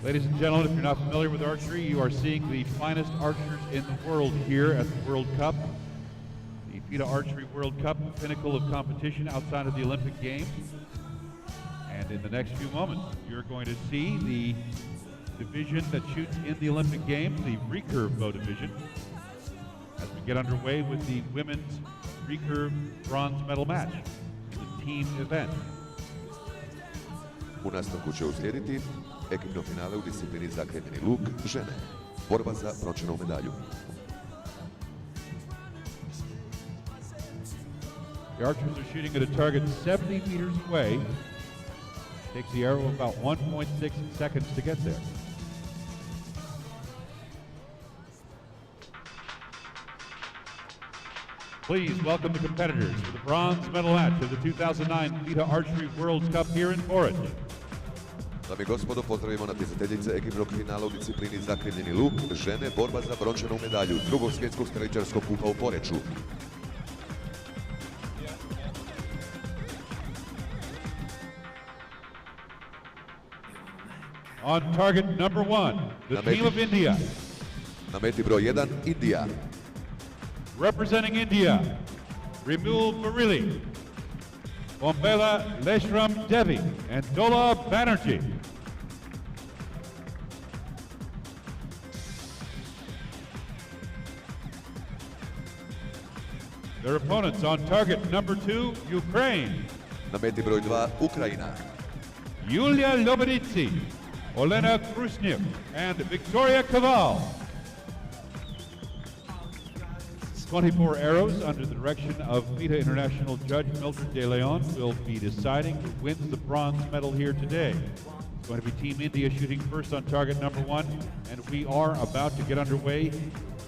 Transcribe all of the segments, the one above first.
Ladies and gentlemen, if you're not familiar with archery, you are seeing the finest archers in the world here at the World Cup. The FIDE Archery World Cup, the pinnacle of competition outside of the Olympic Games. And in the next few moments, you're going to see the division that shoots in the Olympic Games, the Recurve bow division, as we get underway with the women's Recurve bronze medal match, the team event. U nastavku će uslijediti ekipno finale u disciplini zakrivljeni luk žene. Borba za brončanu medalju. The archers are shooting at a target 70 meters away. Takes the arrow about 1.6 seconds to get there. Please welcome the competitors for the bronze medal match of the 2009 FIDE Archery World Cup here in Poreč. Dame i gospodo, pozdravimo natjecateljice ekipnog finala u disciplini zakrivljeni luk žene, borba za brončanu medalju drugog svjetskog streličarskog kupa u Poreču. On target number 1, the team of India. Na meti broj 1, Indija. Representing India, Rimil Buriuly, Bombayla, Laishram, Devi, and Dola Banerjee. Their opponents on target number 2, Ukraine. Na meti broj 2, Ukrajina. Yulia, Lobzhenidze, Olena, Kushniruk, and Viktoriya, Koval. 24 arrows under the direction of FIDE International Judge Mildred De Leon will be deciding who wins the bronze medal here today. It's going to be Team India shooting first on target number 1, and we are about to get underway.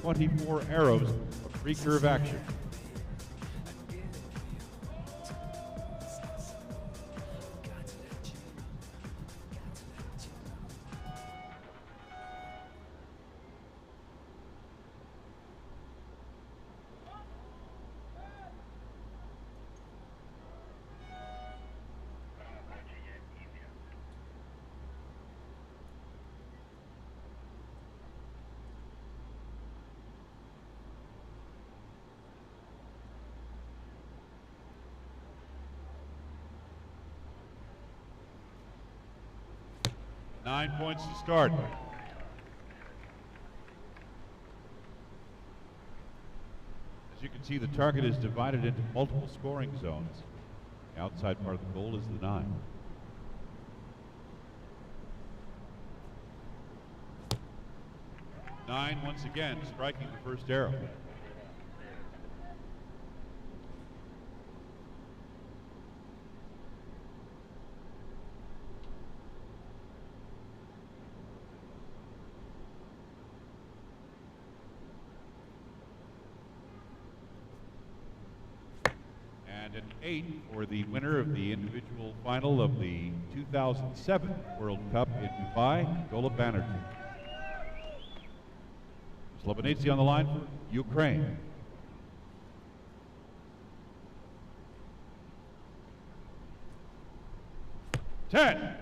24 arrows of recurve action. Nine points to start. As you can see, the target is divided into multiple scoring zones. The outside part of the goal is the 9. Nine once again, striking the first arrow. And an 8 for the winner of the individual final of the 2007 World Cup in Dubai, Dola Banerjee. Lobzhenidze on the line for Ukraine. Ten.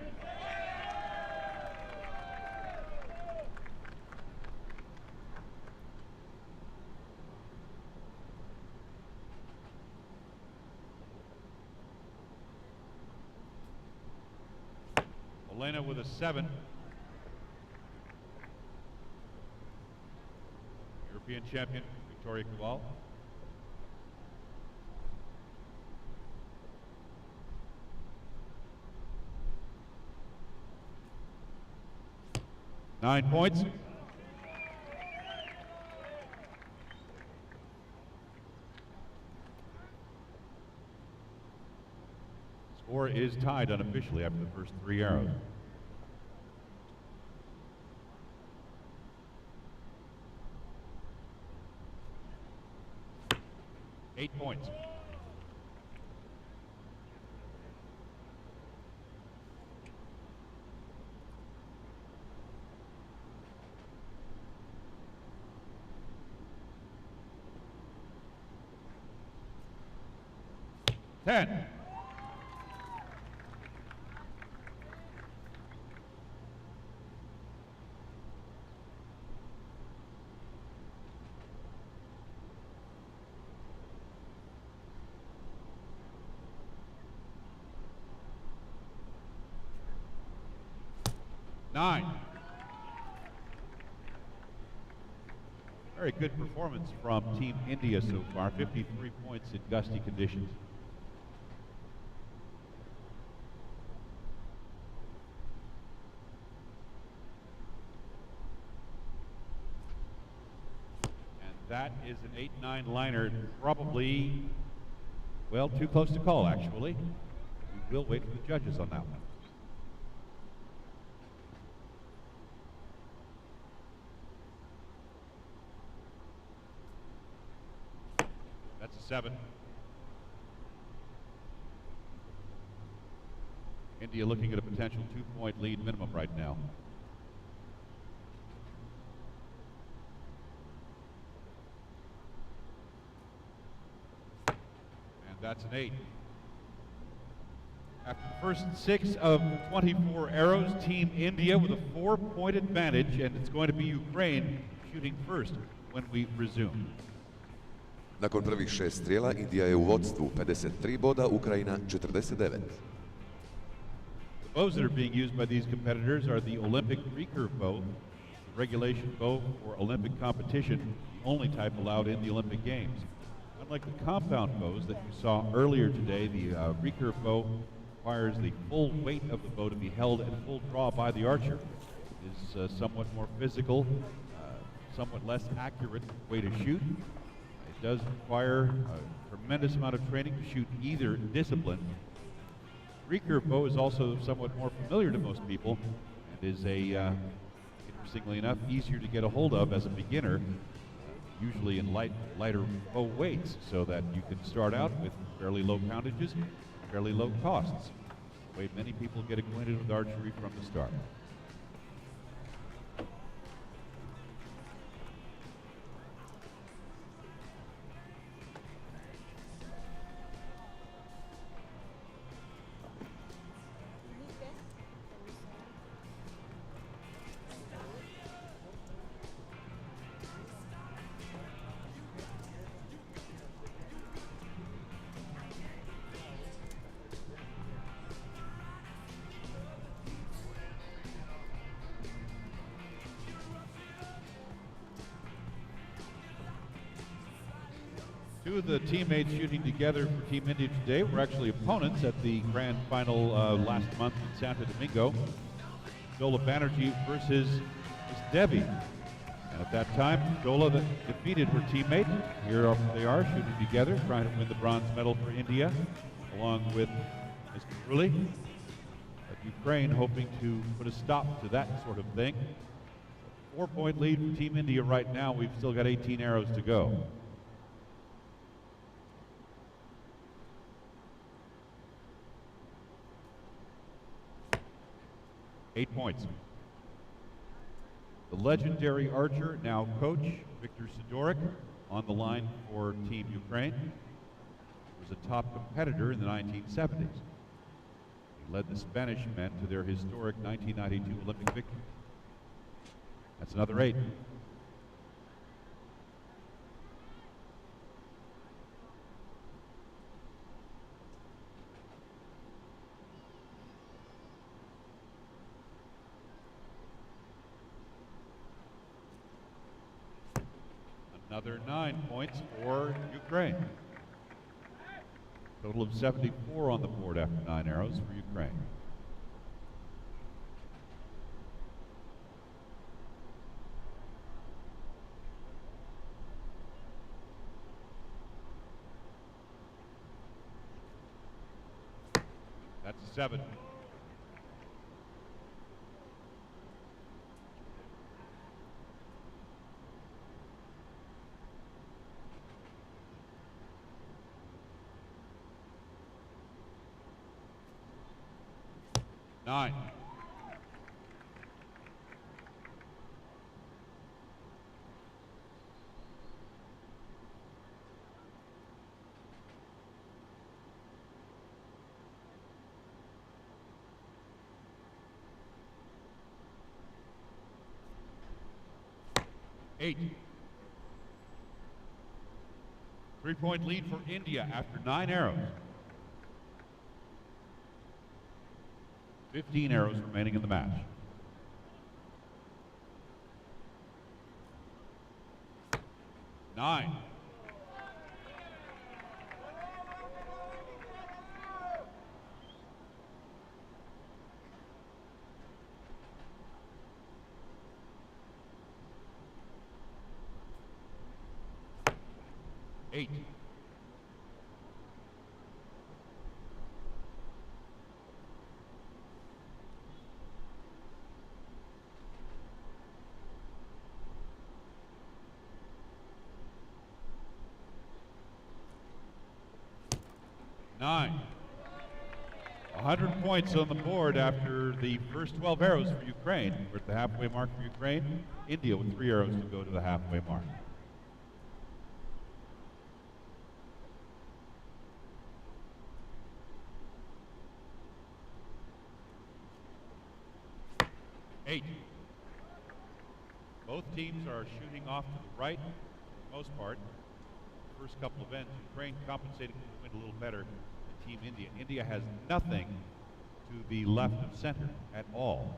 Olena with a 7. European champion Viktoriya Koval. Nine points. Score is tied unofficially after the first 3 arrows. Eight points. Ten. 9. Very good performance from Team India so far, 53 points in gusty conditions. And that is an 8-9 liner, probably, well, too close to call, actually. We will wait for the judges on that one. That's a 7. India looking at a potential 2-point lead minimum right now. And that's an 8. After the first 6 of 24 arrows, Team India with a 4-point advantage, and it's going to be Ukraine shooting first when we resume. Nakon prvih 6 strijela, Indija je u vodstvu 53 boda, Ukrajina 49. The bows that are being used by these competitors are the Olympic recurve bow, the regulation bow for Olympic competition, the only type allowed in the Olympic Games. Unlike the compound bows that you saw earlier today, the recurve bow requires the full weight of the bow to be held at full draw by the archer. It is somewhat more physical, somewhat less accurate way to shoot. It does require a tremendous amount of training to shoot either discipline. Recurve bow is also somewhat more familiar to most people and is interestingly enough, easier to get a hold of as a beginner, usually in lighter bow weights, so that you can start out with fairly low poundages, fairly low costs. The way many people get acquainted with archery from the start. Two of the teammates shooting together for Team India today were actually opponents at the grand final last month in Santo Domingo. Dola Banerjee versus Devi. And at that time, Dola defeated her teammate. Here they are shooting together, trying to win the bronze medal for India, along with Ms. Buriuly. But Ukraine hoping to put a stop to that sort of thing. 4-point lead for Team India right now. We've still got 18 arrows to go. Eight points. The legendary archer, now coach, Viktor Sidoric, on the line for Team Ukraine. He was a top competitor in the 1970s. He led the Spanish men to their historic 1992 Olympic victory. That's another 8. Another 9 points for Ukraine. Total of 74 on the board after 9 arrows for Ukraine. That's a 7. Nine. Eight. 3-point lead for India after 9 arrows. 15 arrows remaining in the match. 9. Eight. Nine. 100 points on the board after the first 12 arrows for Ukraine. We're at the halfway mark for Ukraine. India with 3 arrows to go to the halfway mark. Eight. Both teams are shooting off to the right for the most part. First couple of ends, Ukraine compensating for the wind a little better than Team India. India has nothing to the left of center at all.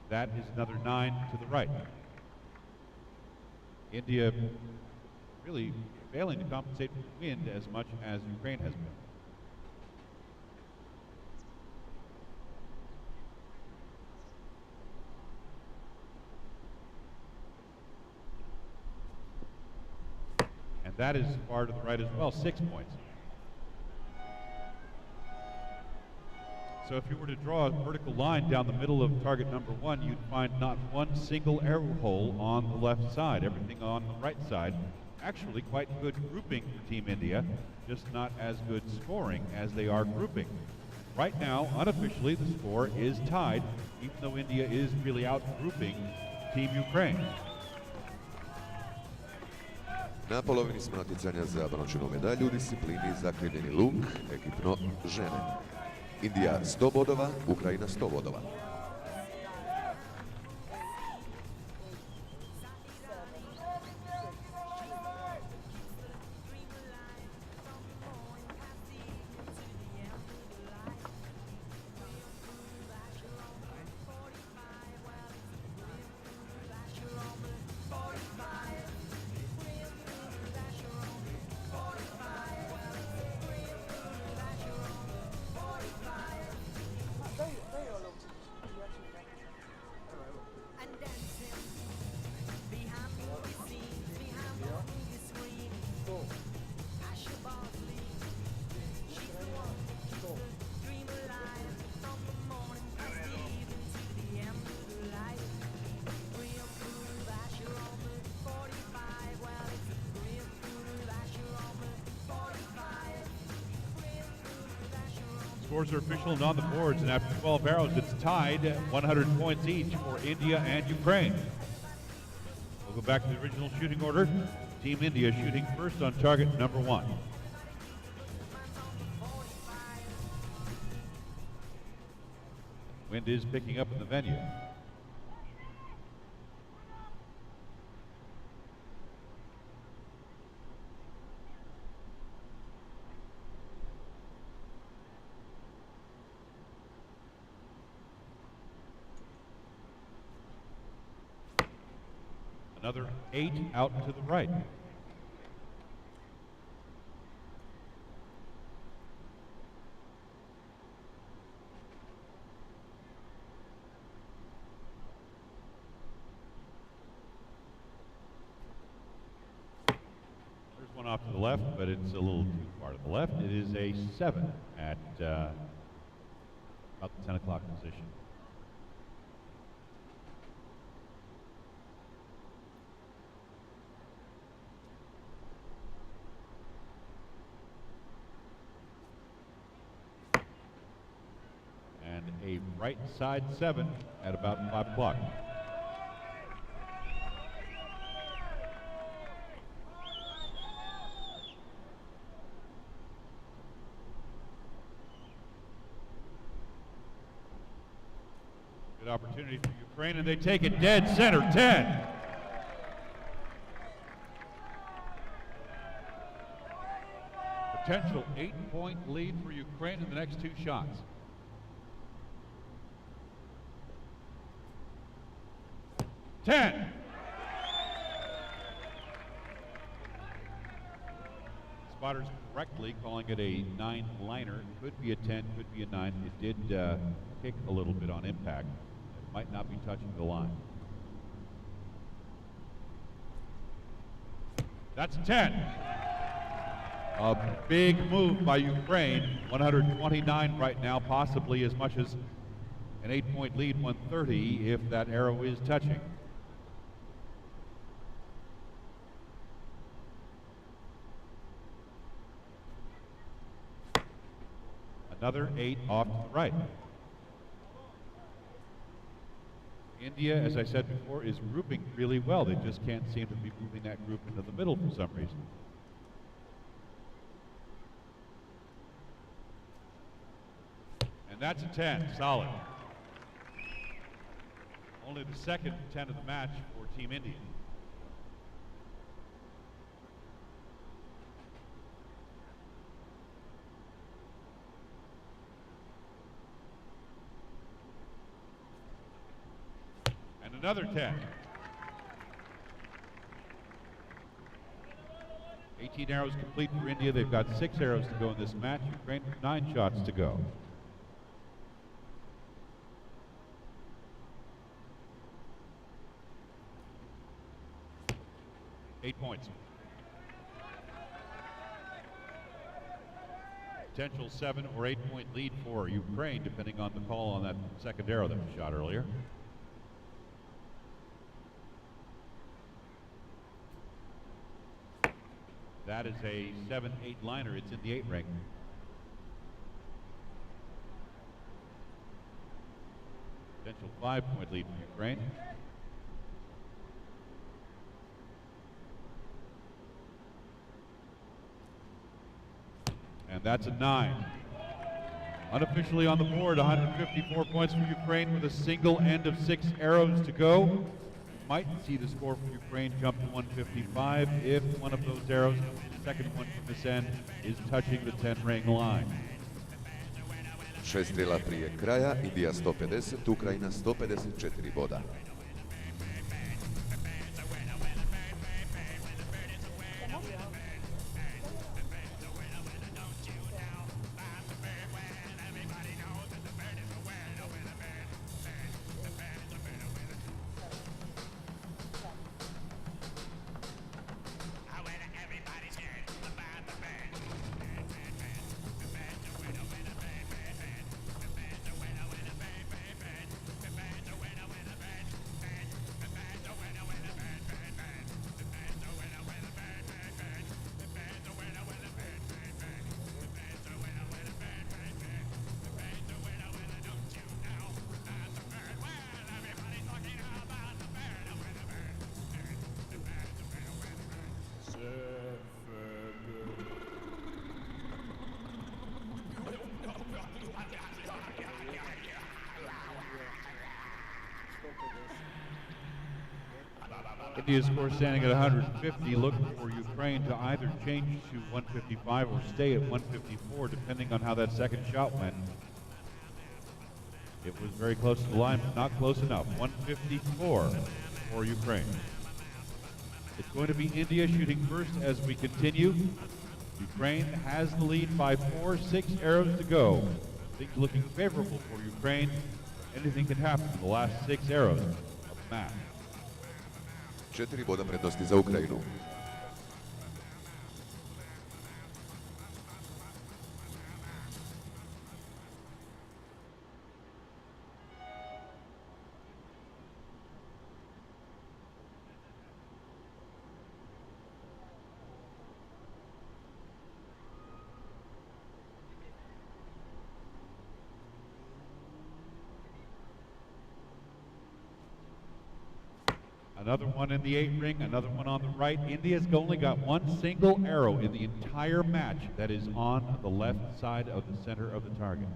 That is another 9 to the right. India really failing to compensate for the wind as much as Ukraine has been. That is far to the right as well, 6 points. So if you were to draw a vertical line down the middle of target number 1, you'd find not one single arrow hole on the left side, everything on the right side. Actually quite good grouping for Team India, just not as good scoring as they are grouping. Right now, unofficially, the score is tied, even though India is really out grouping Team Ukraine. Na polovini smo natjecanja za brončanu medalju u disciplini zakrivljeni luk, ekipno žene. Indija 100 bodova, Ukrajina 100 bodova. Scores are official and on the boards, and after 12 arrows, it's tied at 100 points each for India and Ukraine. We'll go back to the original shooting order. Team India shooting first on target number 1. Wind is picking up in the venue. Another 8 out to the right. There's one off to the left, but it's a little too far to the left. It is a 7 at about the 10 o'clock position. A right side 7 at about 5 o'clock. Good opportunity for Ukraine, and they take it dead center, 10. Potential 8-point lead for Ukraine in the next 2 shots. spotters correctly, calling it a 9-liner. Could be a 10, could be a 9. It did kick a little bit on impact. It might not be touching the line. That's 10. A big move by Ukraine. 129 right now, possibly as much as an 8-point lead, 130 if that arrow is touching. Another 8 off to the right. India, as I said before, is grouping really well. They just can't seem to be moving that group into the middle for some reason. And that's a 10, solid. Only the second 10 of the match for Team India. Another 10. 18 arrows complete for India. They've got 6 arrows to go in this match. Ukraine 9 shots to go. Eight points. Potential 7 or 8-point lead for Ukraine, depending on the call on that second arrow that was shot earlier. That is a 7-8 liner. It's in the 8 ring. Potential 5-point lead for Ukraine. And that's a 9. Unofficially on the board, 154 points for Ukraine with a single end of 6 arrows to go. Might see the score for Ukraine jump to 155 if one of those arrows, the second one from this end, is touching the 10-ring line. 6 strela prije kraja, Indija 150, Ukrajina 154 boda. India's score standing at 150, looking for Ukraine to either change to 155 or stay at 154, depending on how that second shot went. It was very close to the line, but not close enough. 154 for Ukraine. It's going to be India shooting first as we continue. Ukraine has the lead by 4, 6 arrows to go. Things looking favorable for Ukraine. Anything can happen in the last 6 arrows of the match. 4 boda prednosti za Ukrajinu. Another one in the 8 ring, another one on the right. India's only got one single arrow in the entire match that is on the left side of the center of the target.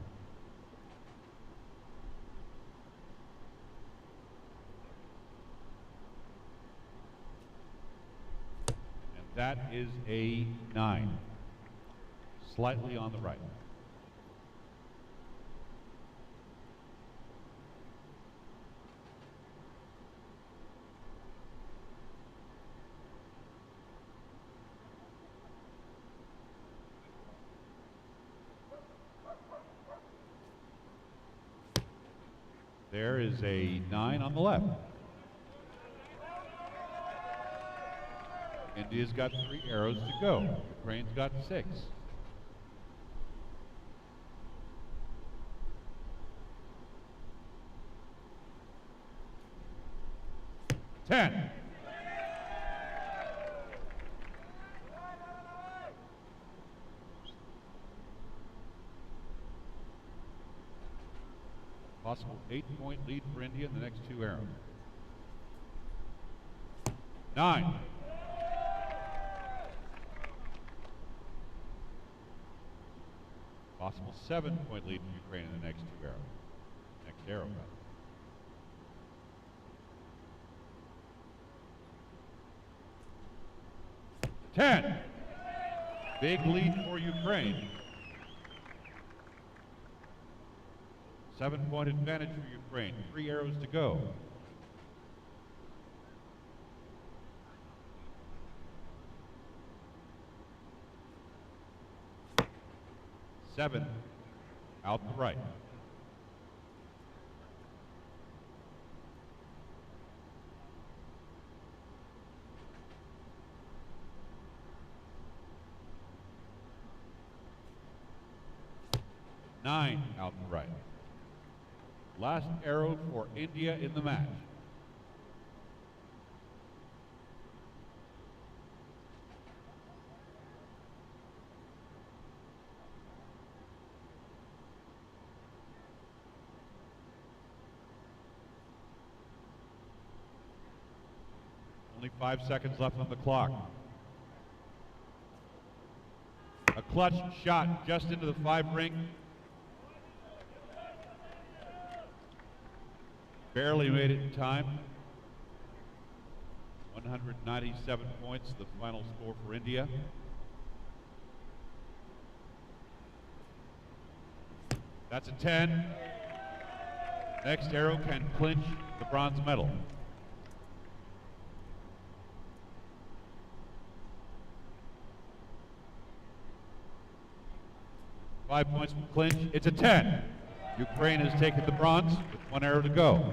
And that is a 9, slightly on the right. There is a 9 on the left. India's got 3 arrows to go. Ukraine's got 6. Ten. Possible 8-point lead for India in the next 2 arrows. 9. Possible 7-point lead for Ukraine in the next 2 arrows. Next arrow, rather. 10. Big lead for Ukraine. 7-point advantage for Ukraine. 3 arrows to go. 7 out the right. Nine out the right. Last arrow for India in the match. Only 5 seconds left on the clock. A clutch shot just into the 5 ring. Barely made it in time. 197 points, the final score for India. That's a 10. Next arrow can clinch the bronze medal. Five points from clinch. It's a 10. Ukraine has taken the bronze with 1 arrow to go.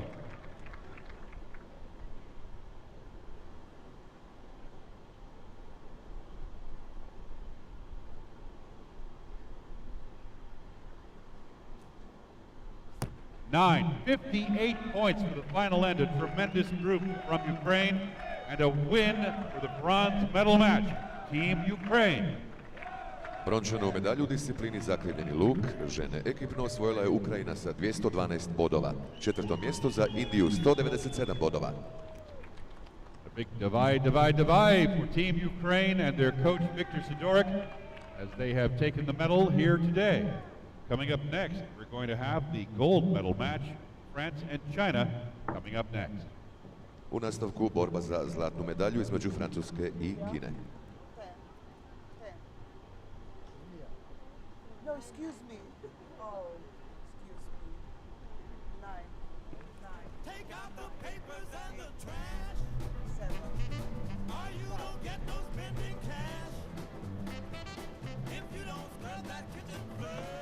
Nine, 58 points for the final end. A tremendous group from Ukraine and a win for the bronze medal match. Team Ukraine. Brončanu medalju u disciplini zakrivljeni luk žene ekipno osvojila je Ukrajina sa 212 bodova. Četvrto mjesto za Indiju 197 bodova. A big divide for Team Ukraine and their coach Viktor Sidoric as they have taken the medal here today. Coming up next, we're going to have the gold medal match, France and China, coming up next. U nastavku borba za zlatnu medalju između Francuske i Kine. No, excuse me. Oh, excuse me. 9. Take out the papers and the trash. 7. Or you don't get no spending cash. If you don't scrub that kitchen floor,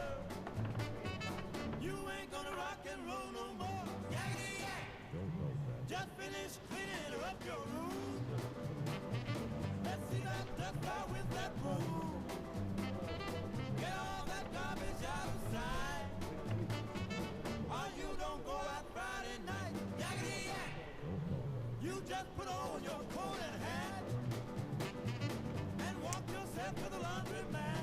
you ain't gonna rock and roll no more. Yakety yak. Just finish cleaning up your room. Let's see that dust out with that broom. Get all that garbage out of sight. Or you don't go out Friday night. Yakety yak. You just put on your coat and hat and walk yourself to the laundromat.